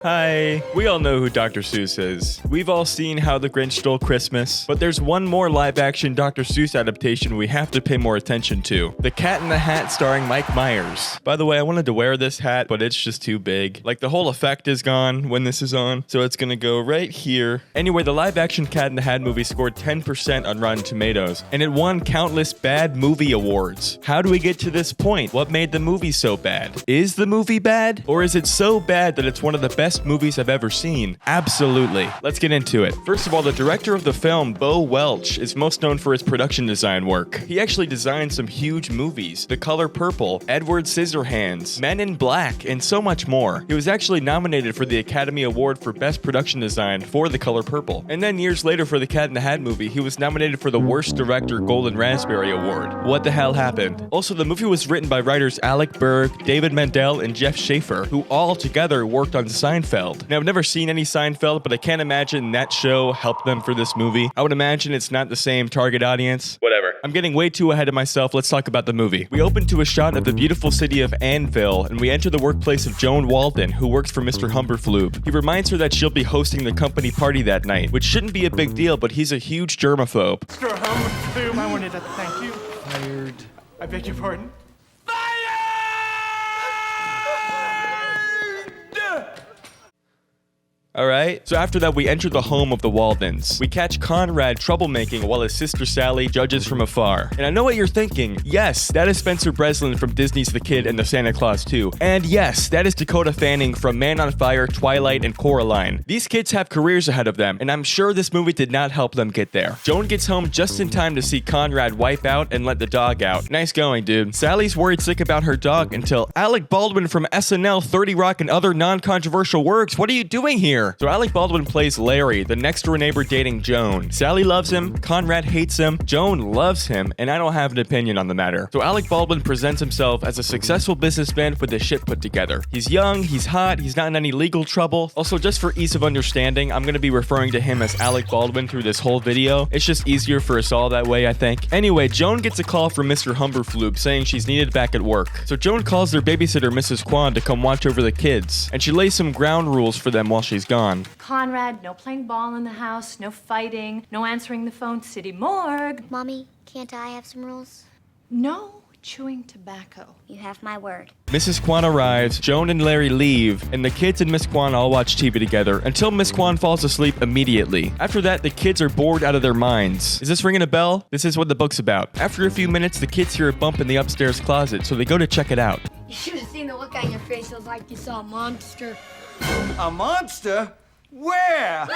Hi. We all know who Dr. Seuss is. We've all seen How the Grinch Stole Christmas, but there's one more live-action Dr. Seuss adaptation we have to pay more attention to. The Cat in the Hat starring Mike Myers. By the way, I wanted to wear this hat, but it's just too big. Like, the whole effect is gone when this is on, so it's gonna go right here. Anyway, the live-action Cat in the Hat movie scored 10% on Rotten Tomatoes, and it won countless bad movie awards. How do we get to this point? What made the movie so bad? Is the movie bad? Or is it so bad that it's one of the best movies I've ever seen? Absolutely. Let's get into it. First of all, the director of the film, Bo Welch, is most known for his production design work. He actually designed some huge movies: The Color Purple, Edward Scissorhands, Men in Black, and so much more. He was actually nominated for the Academy Award for Best Production Design for The Color Purple. And then years later for the Cat in the Hat movie, he was nominated for the Worst Director Golden Raspberry Award. What the hell happened? Also, the movie was written by writers Alec Berg, David Mandel, and Jeff Schaefer, who all together worked on Seinfeld. Now, I've never seen any Seinfeld, but I can't imagine that show helped them for this movie. I would imagine it's not the same target audience. Whatever. I'm getting way too ahead of myself. Let's talk about the movie. We open to a shot of the beautiful city of Annville, and we enter the workplace of Joan Walden, who works for Mr. Humberfloob. He reminds her that she'll be hosting the company party that night, which shouldn't be a big deal, but he's a huge germaphobe. Mr. Humberfloob, I wanted to thank you. Fired. I beg your pardon? Alright, so after that we enter the home of the Waldens. We catch Conrad troublemaking while his sister Sally judges from afar. And I know what you're thinking. Yes, that is Spencer Breslin from Disney's The Kid and the Santa Claus 2. And yes, that is Dakota Fanning from Man on Fire, Twilight, and Coraline. These kids have careers ahead of them, and I'm sure this movie did not help them get there. Joan gets home just in time to see Conrad wipe out and let the dog out. Nice going, dude. Sally's worried sick about her dog until Alec Baldwin from SNL, 30 Rock, and other non-controversial works. What are you doing here? So Alec Baldwin plays Larry, the next-door neighbor dating Joan. Sally loves him, Conrad hates him, Joan loves him, and I don't have an opinion on the matter. So Alec Baldwin presents himself as a successful businessman with his shit put together. He's young, he's hot, he's not in any legal trouble. Also, just for ease of understanding, I'm gonna be referring to him as Alec Baldwin through this whole video. It's just easier for us all that way, I think. Anyway, Joan gets a call from Mr. Humberfloob saying she's needed back at work. So Joan calls their babysitter, Mrs. Kwan, to come watch over the kids, and she lays some ground rules for them while she's gone. Conrad, no playing ball in the house, no fighting, no answering the phone, city morgue. Mommy, can't I have some rules? No chewing tobacco. You have my word. Mrs. Kwan arrives, Joan and Larry leave, and the kids and Miss Kwan all watch TV together until Miss Kwan falls asleep immediately. After that, the kids are bored out of their minds. Is this ringing a bell? This is what the book's about. After a few minutes, the kids hear a bump in the upstairs closet, so they go to check it out. You should have seen the look on your face. It was like you saw a monster. A monster? Where?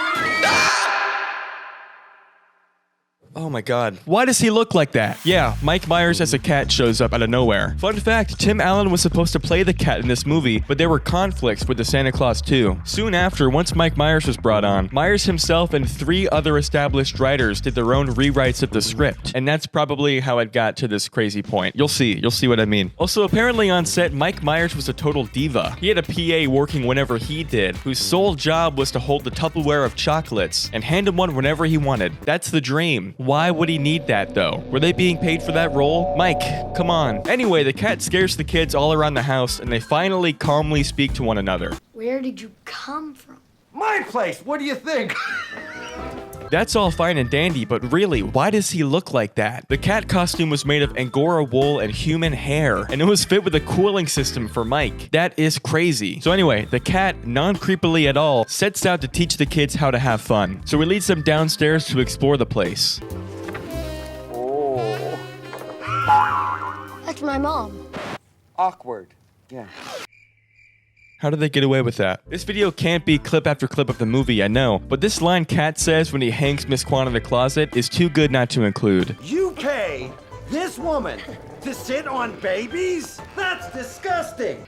Oh my god. Why does he look like that? Yeah, Mike Myers as a cat shows up out of nowhere. Fun fact, Tim Allen was supposed to play the cat in this movie, but there were conflicts with the Santa Claus 2. Soon after, once Mike Myers was brought on, Myers himself and 3 other established writers did their own rewrites of the script. And that's probably how it got to this crazy point. You'll see what I mean. Also, apparently on set, Mike Myers was a total diva. He had a PA working whenever he did, whose sole job was to hold the Tupperware of chocolates and hand him one whenever he wanted. That's the dream. Why would he need that, though? Were they being paid for that role? Mike, come on. Anyway, the cat scares the kids all around the house, and they finally calmly speak to one another. Where did you come from? My place. What do you think? That's all fine and dandy, but really, why does he look like that? The cat costume was made of Angora wool and human hair, and it was fit with a cooling system for Mike. That is crazy. So anyway, the cat, non-creepily at all, sets out to teach the kids how to have fun. So he leads them downstairs to explore the place. That's my mom. Awkward. Yeah. How did they get away with that? This video can't be clip after clip of the movie, I know, but this line Cat says when he hangs Miss Kwan in the closet is too good not to include. You pay this woman to sit on babies? That's disgusting.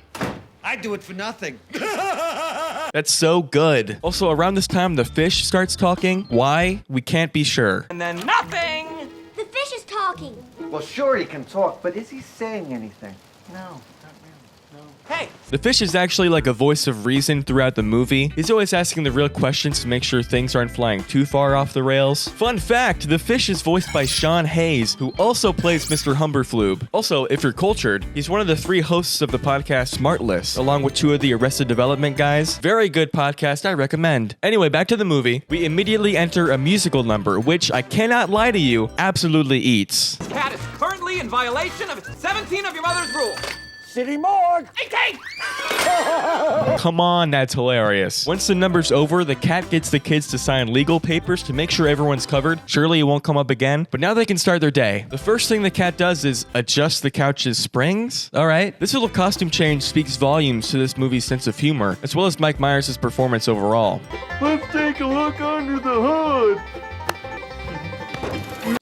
I'd do it for nothing. That's so good. Also, around this time, the fish starts talking. Why? We can't be sure. And then nothing. The fish is talking. Well, sure he can talk, but is he saying anything? No, not really. No. Hey! The fish is actually like a voice of reason throughout the movie. He's always asking the real questions to make sure things aren't flying too far off the rails. Fun fact, the fish is voiced by Sean Hayes, who also plays Mr. Humberfloob. Also, if you're cultured, he's one of the 3 hosts of the podcast Smartless, along with 2 of the Arrested Development guys. Very good podcast, I recommend. Anyway, back to the movie. We immediately enter a musical number, which, I cannot lie to you, absolutely eats. This cat is currently in violation of 17 of your mother's rules. City morgue! 18! Come on, that's hilarious. Once the number's over, the cat gets the kids to sign legal papers to make sure everyone's covered. Surely it won't come up again, but now they can start their day. The first thing the cat does is adjust the couch's springs. All right, this little costume change speaks volumes to this movie's sense of humor, as well as Mike Myers' performance overall. Let's take a look under the hood.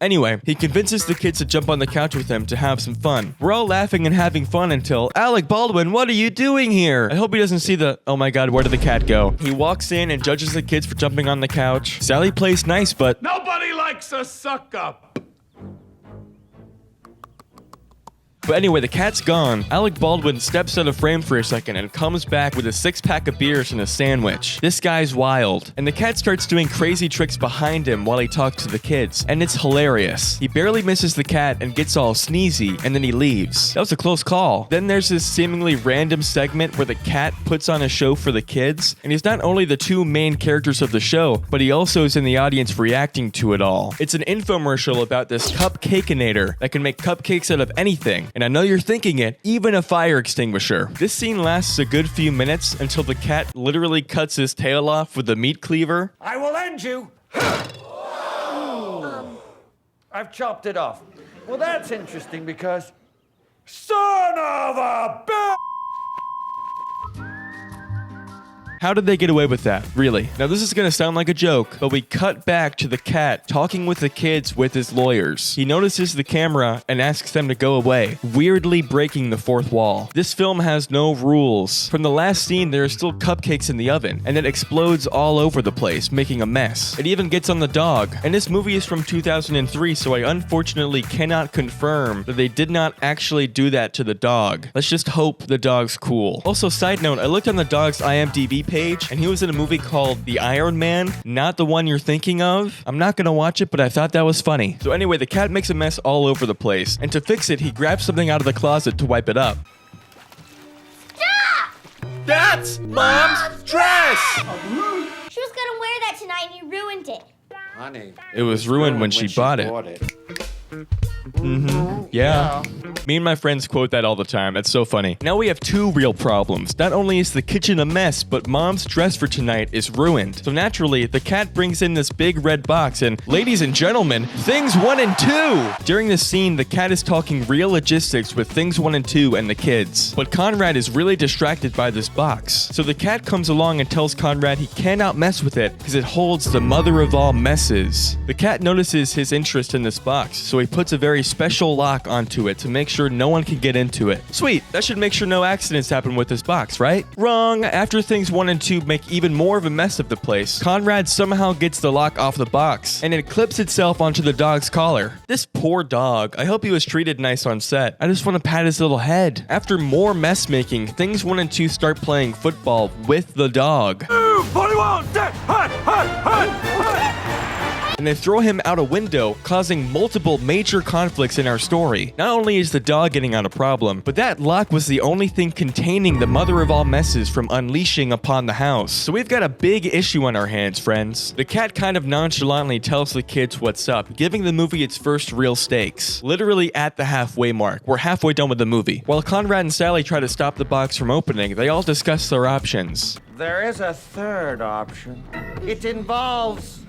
Anyway, he convinces the kids to jump on the couch with him to have some fun. We're all laughing and having fun until, Alec Baldwin, what are you doing here? I hope he doesn't see the, oh my god, where did the cat go? He walks in and judges the kids for jumping on the couch. Sally plays nice, but Nobody likes a suck up. But anyway, the cat's gone. Alec Baldwin steps out of frame for a second and comes back with a 6-pack of beers and a sandwich. This guy's wild. And the cat starts doing crazy tricks behind him while he talks to the kids. And it's hilarious. He barely misses the cat and gets all sneezy, and then he leaves. That was a close call. Then there's this seemingly random segment where the cat puts on a show for the kids. And he's not only the 2 main characters of the show, but he also is in the audience reacting to it all. It's an infomercial about this Cupcakeinator that can make cupcakes out of anything. And I know you're thinking it, even a fire extinguisher. This scene lasts a good few minutes until the cat literally cuts his tail off with a meat cleaver. I will end you! I've chopped it off. Well, that's interesting because... Son of a bitch! How did they get away with that? Really? Now this is gonna sound like a joke, but we cut back to the cat talking with the kids with his lawyers. He notices the camera and asks them to go away, weirdly breaking the 4th wall. This film has no rules. From the last scene, there are still cupcakes in the oven, and it explodes all over the place, making a mess. It even gets on the dog. And this movie is from 2003, so I unfortunately cannot confirm that they did not actually do that to the dog. Let's just hope the dog's cool. Also, side note, I looked on the dog's IMDb page, and he was in a movie called The Iron Man, not the one you're thinking of. I'm not gonna watch it, but I thought that was funny. So anyway, the cat makes a mess all over the place, and to fix it, he grabs something out of the closet to wipe it up. Stop! That's Mom's dress! She was gonna wear that tonight and you ruined it. Honey. It was ruined when she bought it. Yeah. Me and my friends quote that all the time. That's so funny. Now we have 2 real problems. Not only is the kitchen a mess, but Mom's dress for tonight is ruined. So naturally, the cat brings in this big red box and, ladies and gentlemen, things 1 and 2! During this scene, the cat is talking real logistics with things 1 and 2 and the kids. But Conrad is really distracted by this box. So the cat comes along and tells Conrad he cannot mess with it because it holds the mother of all messes. The cat notices his interest in this box, so he puts a very special lock onto it to make sure no one can get into it. Sweet, that should make sure no accidents happen with this box, right? Wrong. After things 1 and 2 make even more of a mess of the place, Conrad somehow gets the lock off the box, and it clips itself onto the dog's collar. This poor dog. I hope he was treated nice on set. I just want to pat his little head. After more mess making, things 1 and 2 start playing football with the dog. And they throw him out a window, causing multiple major conflicts in our story. Not only is the dog getting out a problem, but that lock was the only thing containing the mother of all messes from unleashing upon the house. So we've got a big issue on our hands, friends. The cat kind of nonchalantly tells the kids what's up, giving the movie its first real stakes. Literally at the halfway mark. We're halfway done with the movie. While Conrad and Sally try to stop the box from opening, they all discuss their options. There is a 3rd option. It involves...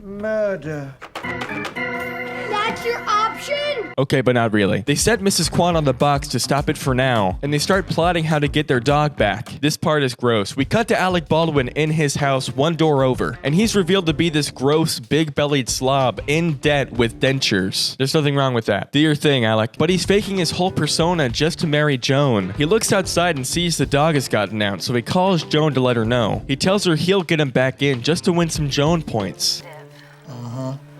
murder. That's your option? Okay, but not really. They set Mrs. Kwan on the box to stop it for now, and they start plotting how to get their dog back. This part is gross. We cut to Alec Baldwin in his house 1 door over, and he's revealed to be this gross, big-bellied slob in debt with dentures. There's nothing wrong with that. Do your thing, Alec. But he's faking his whole persona just to marry Joan. He looks outside and sees the dog has gotten out, so he calls Joan to let her know. He tells her he'll get him back in just to win some Joan points.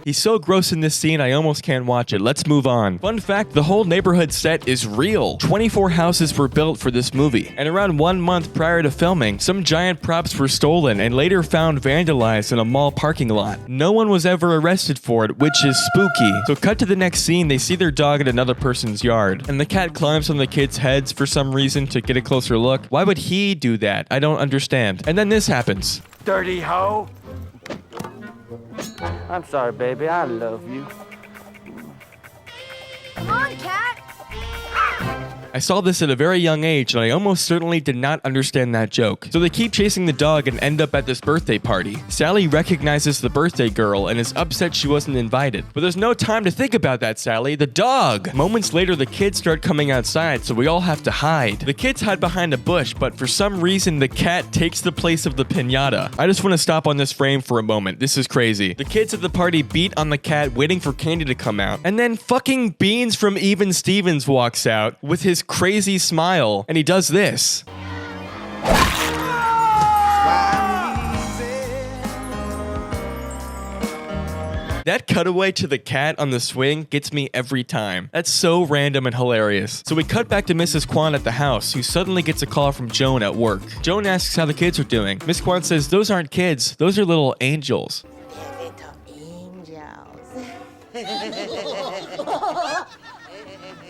He's so gross in this scene, I almost can't watch it. Let's move on. Fun fact, the whole neighborhood set is real. 24 houses were built for this movie, and around 1 month prior to filming, some giant props were stolen and later found vandalized in a mall parking lot. No one was ever arrested for it, which is spooky. So cut to the next scene, they see their dog in another person's yard, and the cat climbs on the kids' heads for some reason to get a closer look. Why would he do that? I don't understand. And then this happens. Dirty hoe. I'm sorry, baby. I love you. Come on, cat. I saw this at a very young age, and I almost certainly did not understand that joke. So they keep chasing the dog and end up at this birthday party. Sally recognizes the birthday girl and is upset she wasn't invited. But there's no time to think about that, Sally. The dog! Moments later, the kids start coming outside, so we all have to hide. The kids hide behind a bush, but for some reason, the cat takes the place of the piñata. I just want to stop on this frame for a moment. This is crazy. The kids at the party beat on the cat, waiting for candy to come out. And then fucking Beans from Even Stevens walks out with his crazy smile, and he does this. That cutaway to the cat on the swing gets me every time. That's so random and hilarious. So we cut back to Mrs. Kwan at the house, who suddenly gets a call from Joan at work. Joan asks how the kids are doing. Miss Kwan says, "Those aren't kids, those are little angels."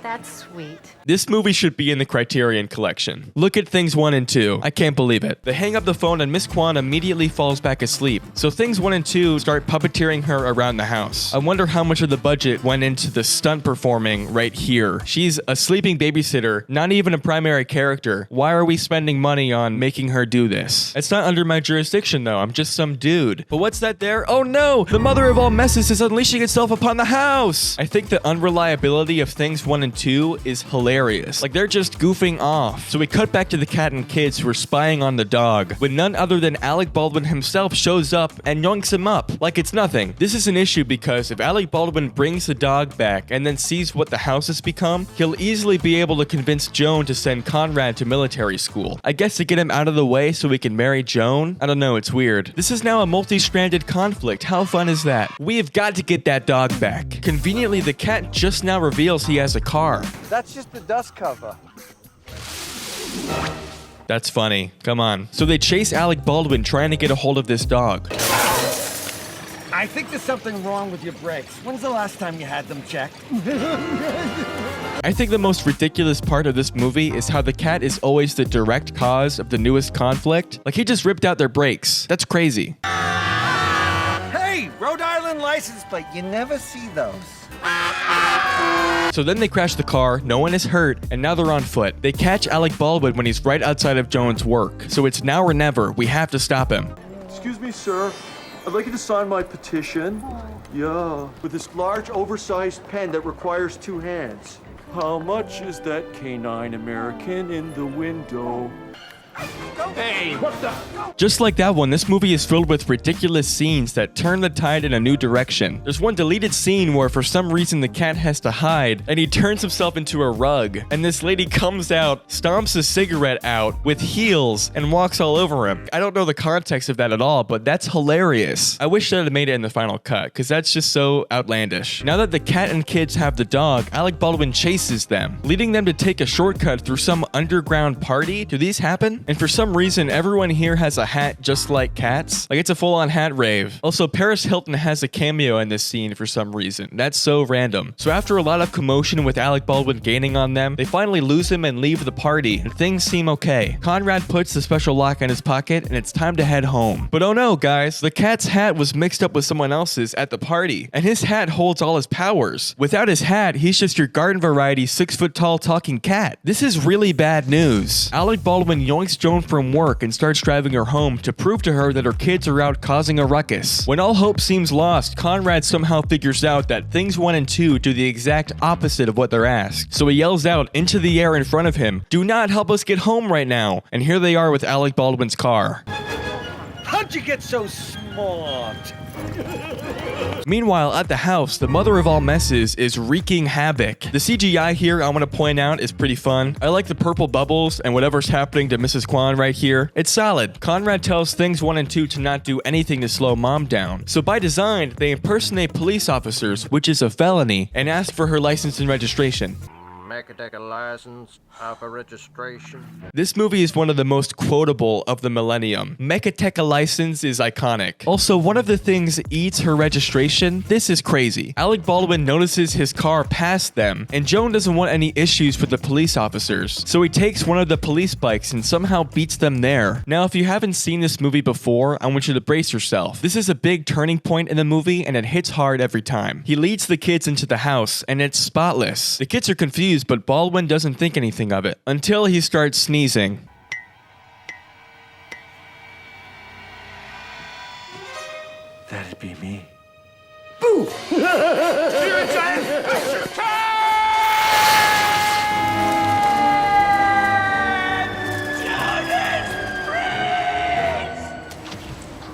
That's sweet. This movie should be in the Criterion Collection. Look at Things 1 and 2. I can't believe it. They hang up the phone and Miss Kwan immediately falls back asleep. So Things 1 and 2 start puppeteering her around the house. I wonder how much of the budget went into the stunt performing right here. She's a sleeping babysitter, not even a primary character. Why are we spending money on making her do this? It's not under my jurisdiction though, I'm just some dude. But what's that there? Oh no! The mother of all messes is unleashing itself upon the house! I think the unreliability of Things 1 and 2 is hilarious. Like they're just goofing off. So we cut back to the cat and kids who are spying on the dog when none other than Alec Baldwin himself shows up and yoinks him up like it's nothing. This is an issue because if Alec Baldwin brings the dog back and then sees what the house has become, he'll easily be able to convince Joan to send Conrad to military school. I guess to get him out of the way so we can marry Joan? I don't know, it's weird. This is now a multi-stranded conflict. How fun is that? We have got to get that dog back. Conveniently, the cat just now reveals he has a car. That's just the dust cover. That's funny. Come on. So they chase Alec Baldwin trying to get a hold of this dog. I think there's something wrong with your brakes. When's the last time you had them checked? I think the most ridiculous part of this movie is how the cat is always the direct cause of the newest conflict. Like he just ripped out their brakes. That's crazy. Hey, Rhode Island license plate. You never see those. So then they crash the car, no one is hurt, and now they're on foot. They catch Alec Baldwin when he's right outside of Joan's work. So it's now or never. We have to stop him. Excuse me, sir. I'd like you to sign my petition. Yeah, with this large, oversized pen that requires 2 hands. How much is that canine American in the window? Hey, what the? Just like that one, this movie is filled with ridiculous scenes that turn the tide in a new direction. There's one deleted scene where for some reason the cat has to hide and he turns himself into a rug. And this lady comes out, stomps a cigarette out with heels and walks all over him. I don't know the context of that at all, but that's hilarious. I wish that had made it in the final cut because that's just so outlandish. Now that the cat and kids have the dog, Alec Baldwin chases them, leading them to take a shortcut through some underground party. Do these happen? And for some reason, everyone here has a hat just like Cat's. Like it's a full-on hat rave. Also, Paris Hilton has a cameo in this scene for some reason. That's so random. So after a lot of commotion with Alec Baldwin gaining on them, they finally lose him and leave the party, and things seem okay. Conrad puts the special lock in his pocket, and it's time to head home. But oh no, guys, the cat's hat was mixed up with someone else's at the party, and his hat holds all his powers. Without his hat, he's just your garden variety 6-foot-tall talking cat. This is really bad news. Alec Baldwin yoinks Joan from work and starts driving her home to prove to her that her kids are out causing a ruckus. When all hope seems lost, Conrad somehow figures out that Things 1 and 2 do the exact opposite of what they're asked. So he yells out into the air in front of him, "Do not help us get home right now!" And here they are with Alec Baldwin's car. How'd you get so smart? Meanwhile, at the house, the mother of all messes is wreaking havoc. The CGI here, I want to point out, is pretty fun. I like the purple bubbles and whatever's happening to Mrs. Kwan right here. It's solid. Conrad tells Things 1 and 2 to not do anything to slow Mom down. So by design, they impersonate police officers, which is a felony, and ask for her license and registration. Mechatech license, alpha registration. This movie is one of the most quotable of the millennium. Mechatech license is iconic. Also, one of the things eats her registration. This is crazy. Alec Baldwin notices his car passed them, and Joan doesn't want any issues with the police officers. So he takes one of the police bikes and somehow beats them there. Now, if you haven't seen this movie before, I want you to brace yourself. This is a big turning point in the movie, and it hits hard every time. He leads the kids into the house, and it's spotless. The kids are confused, but Baldwin doesn't think anything of it until he starts sneezing. That'd be me.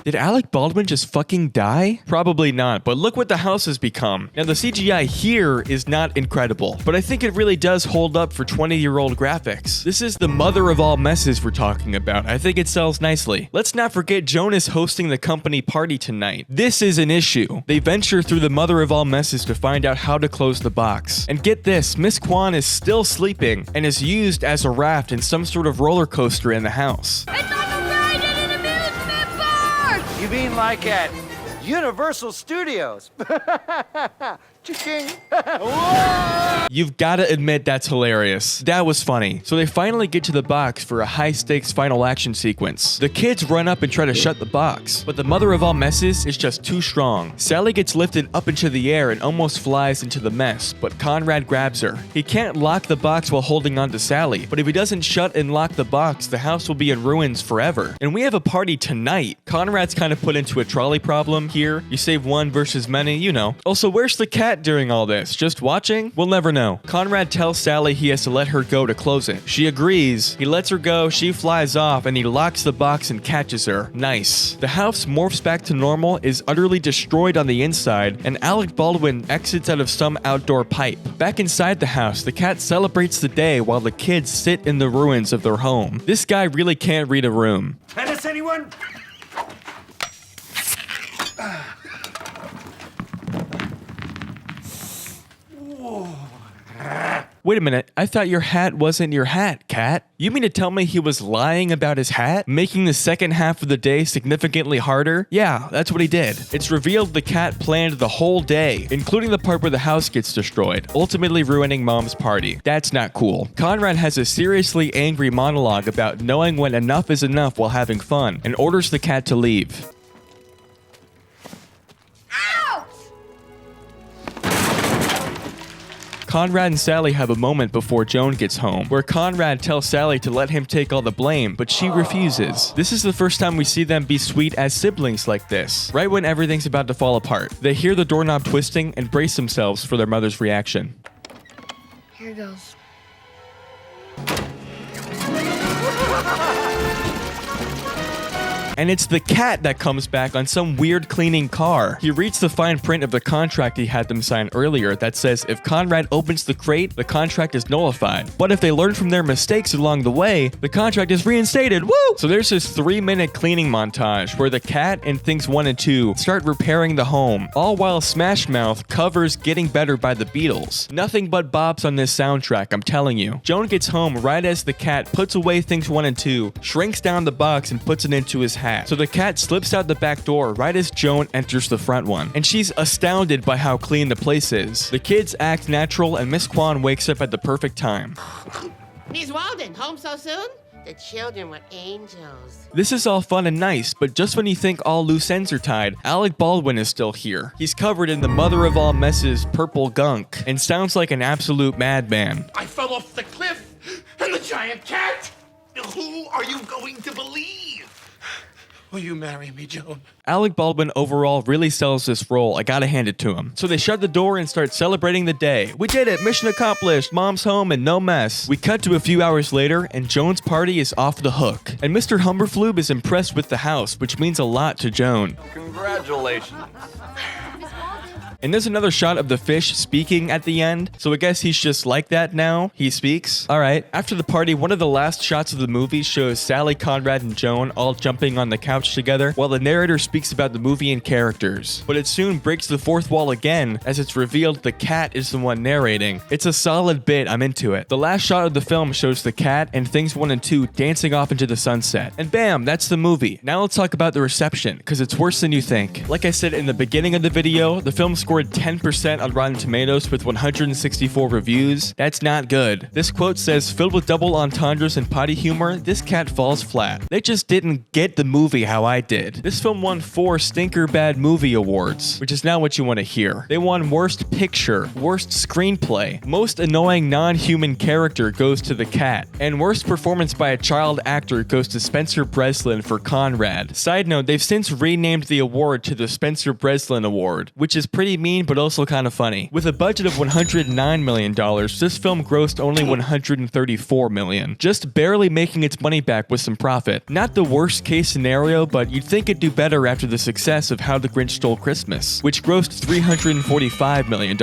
Did Alec Baldwin just fucking die? Probably not, but look what the house has become. Now, the CGI here is not incredible, but I think it really does hold up for 20-year-old graphics. This is the mother of all messes we're talking about. I think it sells nicely. Let's not forget Joan is hosting the company party tonight. This is an issue. They venture through the mother of all messes to find out how to close the box. And get this, Miss Kwan is still sleeping and is used as a raft in some sort of roller coaster in the house. It's like a ride in an amusement park! You mean like at Universal Studios? Cha-ching. Whoa! You've got to admit that's hilarious. That was funny. So they finally get to the box for a high-stakes final action sequence. The kids run up and try to shut the box, but the mother of all messes is just too strong. Sally gets lifted up into the air and almost flies into the mess, but Conrad grabs her. He can't lock the box while holding on to Sally, but if he doesn't shut and lock the box, the house will be in ruins forever. And we have a party tonight. Conrad's kind of put into a trolley problem here. You save one versus many, you know. Also, where's the cat during all this? Just watching? We'll never know. Conrad tells Sally he has to let her go to close it. She agrees. He lets her go, she flies off, and he locks the box and catches her. Nice. The house morphs back to normal, is utterly destroyed on the inside, and Alec Baldwin exits out of some outdoor pipe. Back inside the house, the cat celebrates the day while the kids sit in the ruins of their home. This guy really can't read a room. Tennis, anyone? Wait a minute, I thought your hat wasn't your hat, Cat. You mean to tell me he was lying about his hat? Making the second half of the day significantly harder? Yeah, that's what he did. It's revealed the cat planned the whole day, including the part where the house gets destroyed, ultimately ruining Mom's party. That's not cool. Conrad has a seriously angry monologue about knowing when enough is enough while having fun, and orders the cat to leave. Conrad and Sally have a moment before Joan gets home, where Conrad tells Sally to let him take all the blame, but she refuses. This is the first time we see them be sweet as siblings like this, right when everything's about to fall apart. They hear the doorknob twisting and brace themselves for their mother's reaction. Here goes. And it's the cat that comes back on some weird cleaning car. He reads the fine print of the contract he had them sign earlier that says if Conrad opens the crate, the contract is nullified. But if they learn from their mistakes along the way, the contract is reinstated. Woo! So there's this 3-minute cleaning montage where the cat and Things 1 and 2 start repairing the home, all while Smash Mouth covers Getting Better by the Beatles. Nothing but bops on this soundtrack, I'm telling you. Joan gets home right as the cat puts away Things 1 and 2, shrinks down the box and puts it into his hat. So the cat slips out the back door right as Joan enters the front one, and she's astounded by how clean the place is. The kids act natural, and Miss Kwan wakes up at the perfect time. Miss Walden, home so soon? The children were angels. This is all fun and nice, but just when you think all loose ends are tied, Alec Baldwin is still here. He's covered in the mother of all messes purple gunk, and sounds like an absolute madman. I fell off the cliff, and the giant cat! Who are you going to believe? Will you marry me, Joan? Alec Baldwin overall really sells this role, I gotta hand it to him. So they shut the door and start celebrating the day. We did it, mission accomplished, mom's home and no mess. We cut to a few hours later and Joan's party is off the hook. And Mr. Humberflube is impressed with the house, which means a lot to Joan. Congratulations. And there's another shot of the fish speaking at the end, so I guess he's just like that now. He speaks. Alright. After the party, one of the last shots of the movie shows Sally, Conrad, and Joan all jumping on the couch together, while the narrator speaks about the movie and characters. But it soon breaks the fourth wall again, as it's revealed the cat is the one narrating. It's a solid bit, I'm into it. The last shot of the film shows the cat and Things 1 and 2 dancing off into the sunset. And bam, that's the movie. Now let's talk about the reception, because it's worse than you think. Like I said in the beginning of the video, the film scored 10% on Rotten Tomatoes with 164 reviews. That's not good. This quote says, filled with double entendres and potty humor, this cat falls flat. They just didn't get the movie how I did. This film won 4 Stinker Bad Movie Awards, which is not what you want to hear. They won Worst Picture, Worst Screenplay, Most Annoying Non-Human Character goes to the cat, and Worst Performance by a Child Actor goes to Spencer Breslin for Conrad. Side note, they've since renamed the award to the Spencer Breslin Award, which is pretty mean but also kind of funny. With a budget of $109 million, this film grossed only $134 million, just barely making its money back with some profit. Not the worst case scenario, but you'd think it'd do better after the success of How the Grinch Stole Christmas, which grossed $345 million.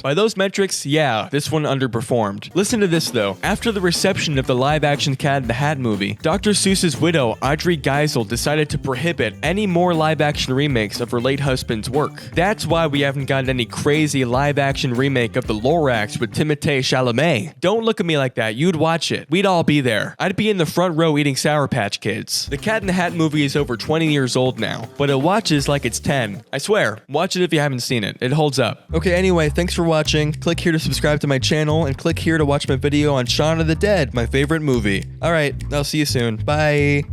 By those metrics, yeah, this one underperformed. Listen to this though. After the reception of the live-action Cat in the Hat movie, Dr. Seuss's widow, Audrey Geisel, decided to prohibit any more live-action remakes of her late husband's work. That's why we haven't gotten any crazy live-action remake of The Lorax with Timothée Chalamet. Don't look at me like that, you'd watch it. We'd all be there. I'd be in the front row eating Sour Patch Kids. The Cat in the Hat movie is over 20 years old now, but it watches like it's 10. I swear, watch it if you haven't seen it. It holds up. Okay, anyway, thanks for watching. Click here to subscribe to my channel, and click here to watch my video on Shaun of the Dead, my favorite movie. Alright, I'll see you soon. Bye!